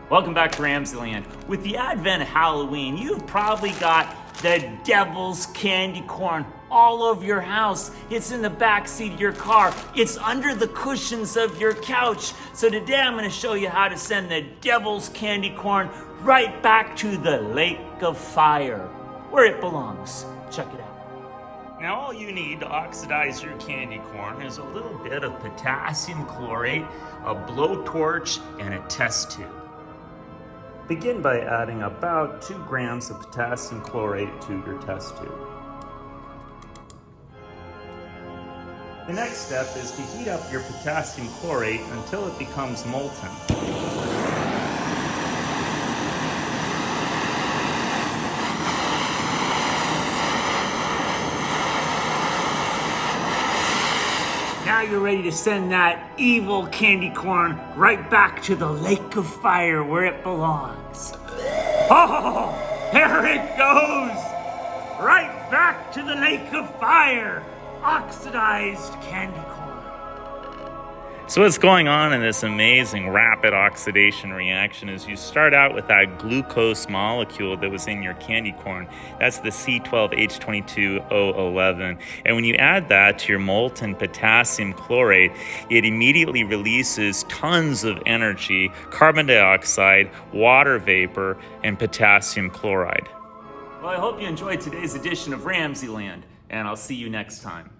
Welcome back to RamZland. With the advent of Halloween, you've probably got the devil's candy corn all over your house. It's in the back seat of your car. It's under the cushions of your couch. So today I'm going to show you how to send the devil's candy corn right back to the lake of fire, where it belongs. Check it out. Now all you need to oxidize your candy corn is a little bit of potassium chlorate, a blowtorch, and a test tube. Begin by adding about 2 grams of potassium chlorate to your test tube. The next step is to heat up your potassium chlorate until it becomes molten. Now you're ready to send that evil candy corn right back to the lake of fire where it belongs. Oh, there it goes! Right back to the lake of fire! Oxidized candy corn. So what's going on in this amazing rapid oxidation reaction is you start out with that glucose molecule that was in your candy corn. That's the C12H22O11. And when you add that to your molten potassium chlorate, it immediately releases tons of energy, carbon dioxide, water vapor, and potassium chloride. Well, I hope you enjoyed today's edition of RamZland, and I'll see you next time.